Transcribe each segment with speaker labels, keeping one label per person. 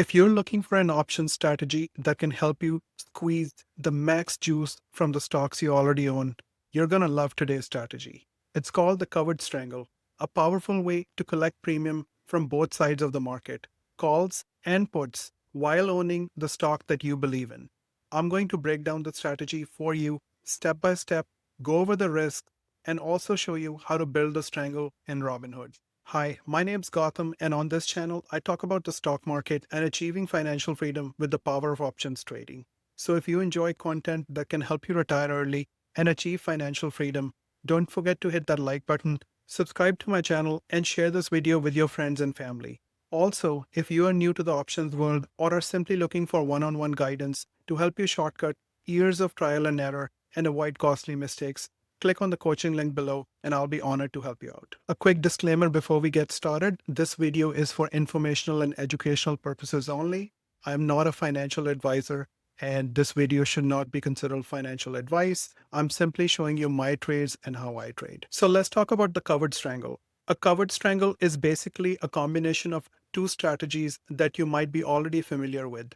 Speaker 1: If you're looking for an option strategy that can help you squeeze the max juice from the stocks you already own, you're going to love today's strategy. It's called the covered strangle, a powerful way to collect premium from both sides of the market, calls and puts, while owning the stock that you believe in. I'm going to break down the strategy for you step by step, go over the risks, and also show you how to build the strangle in Robinhood. Hi, my name's Gotham, and on this channel, I talk about the stock market and achieving financial freedom with the power of options trading. So, if you enjoy content that can help you retire early and achieve financial freedom, don't forget to hit that like button, subscribe to my channel, and share this video with your friends and family. Also, if you are new to the options world or are simply looking for one on one guidance to help you shortcut years of trial and error and avoid costly mistakes, click on the coaching link below and I'll be honored to help you out. A quick disclaimer before we get started. This video is for informational and educational purposes only. I am not a financial advisor and this video should not be considered financial advice. I'm simply showing you my trades and how I trade. So let's talk about the covered strangle. A covered strangle is basically a combination of two strategies that you might be already familiar with: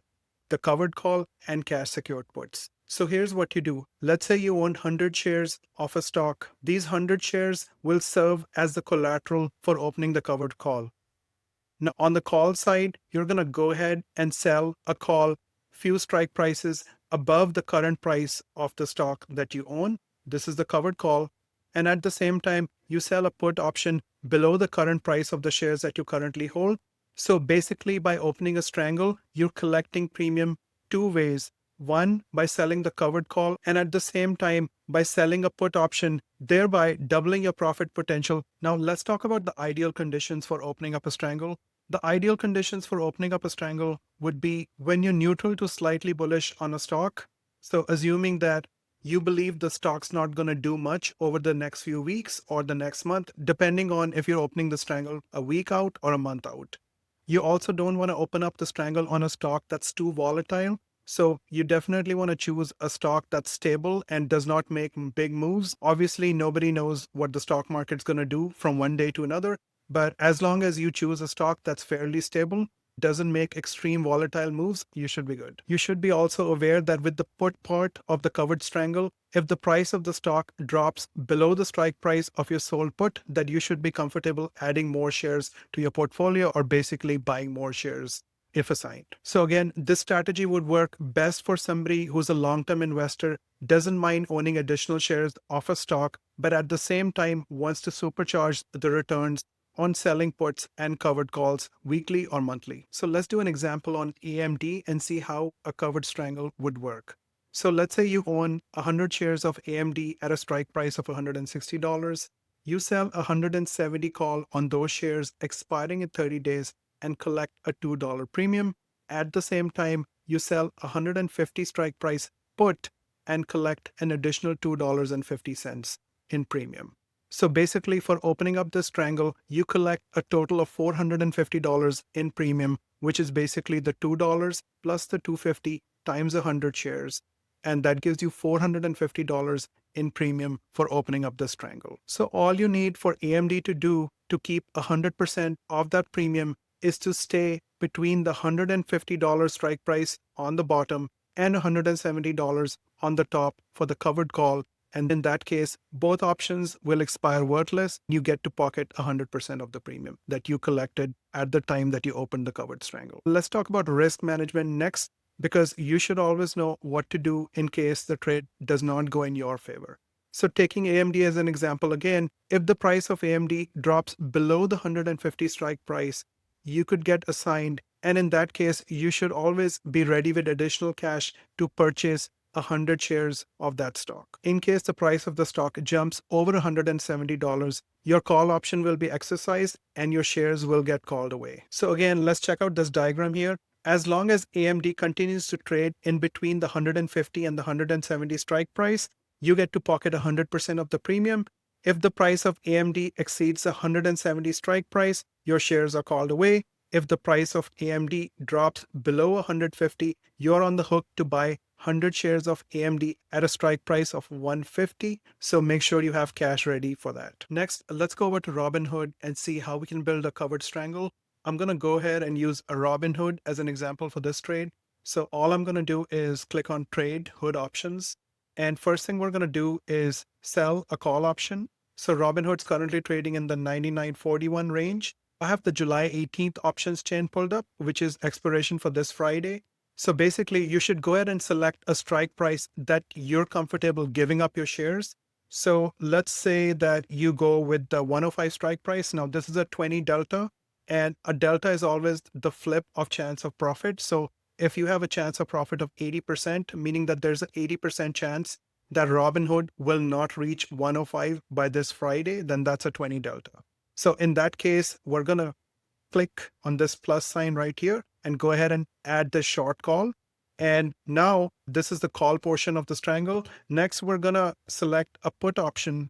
Speaker 1: the covered call and cash secured puts. So here's what you do. Let's say you own 100 shares of a stock. These 100 shares will serve as the collateral for opening the covered call. Now, on the call side, you're going to go ahead and sell a call few strike prices above the current price of the stock that you own. This is the covered call. And at the same time, you sell a put option below the current price of the shares that you currently hold. So basically, by opening a strangle, you're collecting premium two ways. One, by selling the covered call, and at the same time, by selling a put option, thereby doubling your profit potential. Now, let's talk about the ideal conditions for opening up a strangle. The ideal conditions for opening up a strangle would be when you're neutral to slightly bullish on a stock. So, assuming that you believe the stock's not going to do much over the next few weeks or the next month, depending on if you're opening the strangle a week out or a month out. You also don't want to open up the strangle on a stock that's too volatile. So you definitely want to choose a stock that's stable and does not make big moves. Obviously, nobody knows what the stock market's going to do from one day to another. But as long as you choose a stock that's fairly stable, doesn't make extreme volatile moves, you should be good. You should be also aware that with the put part of the covered strangle, if the price of the stock drops below the strike price of your sold put, that you should be comfortable adding more shares to your portfolio or basically buying more shares if assigned. So again, this strategy would work best for somebody who's a long-term investor, doesn't mind owning additional shares of a stock, but at the same time wants to supercharge the returns on selling puts and covered calls weekly or monthly. So let's do an example on AMD and see how a covered strangle would work. So let's say you own 100 shares of AMD at a strike price of $160. You sell 170 call on those shares expiring in 30 days and collect a $2 premium. At the same time, you sell 150 strike price put and collect an additional $2.50 in premium. So basically, for opening up this strangle, you collect a total of $450 in premium, which is basically the $2 plus the $250 times 100 shares. And that gives you $450 in premium for opening up the strangle. So all you need for AMD to do to keep 100% of that premium is to stay between the $150 strike price on the bottom and $170 on the top for the covered call. And in that case, both options will expire worthless. You get to pocket 100% of the premium that you collected at the time that you opened the covered strangle. Let's talk about risk management next, because you should always know what to do in case the trade does not go in your favor. So taking AMD as an example again, if the price of AMD drops below the 150 strike price, you could get assigned. And in that case, you should always be ready with additional cash to purchase 100 shares of that stock. In case the price of the stock jumps over $170, your call option will be exercised and your shares will get called away. So again, let's check out this diagram here. As long as AMD continues to trade in between the 150 and the 170 strike price, you get to pocket 100% of the premium. If the price of AMD exceeds the 170 strike price, your shares are called away. If the price of AMD drops below 150, you're on the hook to buy 100 shares of AMD at a strike price of 150. So make sure you have cash ready for that. Next, let's go over to Robinhood and see how we can build a covered strangle. I'm going to go ahead and use a Robinhood as an example for this trade. So all I'm going to do is click on Trade Hood Options. And first thing we're going to do is sell a call option. So Robinhood's currently trading in the 99.41 range. I have the July 18th options chain pulled up, which is expiration for this Friday. So basically, you should go ahead and select a strike price that you're comfortable giving up your shares. So let's say that you go with the 105 strike price. Now, this is a 20 delta, and a delta is always the flip of chance of profit. So if you have a chance of profit of 80%, meaning that there's an 80% chance that Robinhood will not reach 105 by this Friday, then that's a 20 delta. So in that case, we're going to click on this plus sign right here and go ahead and add the short call. And now this is the call portion of the strangle. Next, we're going to select a put option.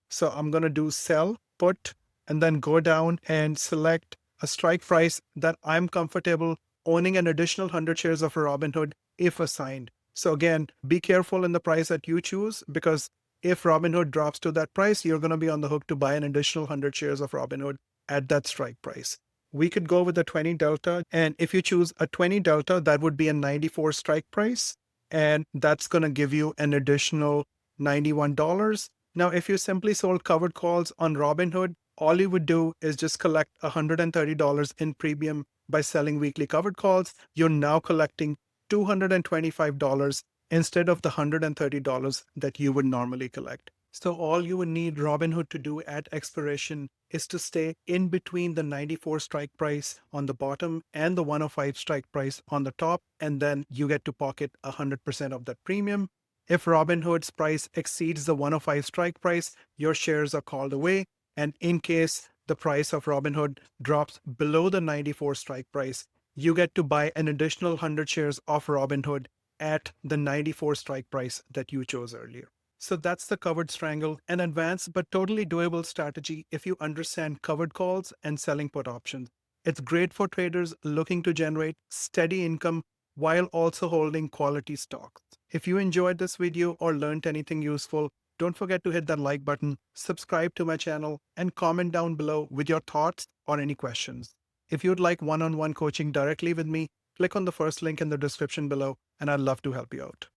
Speaker 1: So I'm going to do sell, put, and then go down and select a strike price that I'm comfortable owning an additional 100 shares of Robinhood if assigned. So again, be careful in the price that you choose, because if Robinhood drops to that price, you're going to be on the hook to buy an additional 100 shares of Robinhood at that strike price. We could go with a 20 delta. And if you choose a 20 delta, that would be a 94 strike price. And that's going to give you an additional $91. Now, if you simply sold covered calls on Robinhood, all you would do is just collect $130 in premium by selling weekly covered calls. You're now collecting $225 instead of the $130 that you would normally collect. So all you would need Robinhood to do at expiration is to stay in between the 94 strike price on the bottom and the 105 strike price on the top, and then you get to pocket 100% of that premium. If Robinhood's price exceeds the 105 strike price, your shares are called away. And in case the price of Robinhood drops below the 94 strike price, you get to buy an additional 100 shares of Robinhood at the 94 strike price that you chose earlier. So that's the covered strangle, an advanced but totally doable strategy if you understand covered calls and selling put options. It's great for traders looking to generate steady income while also holding quality stocks. If you enjoyed this video or learned anything useful, don't forget to hit that like button, subscribe to my channel, and comment down below with your thoughts or any questions. If you'd like one-on-one coaching directly with me, click on the first link in the description below, and I'd love to help you out.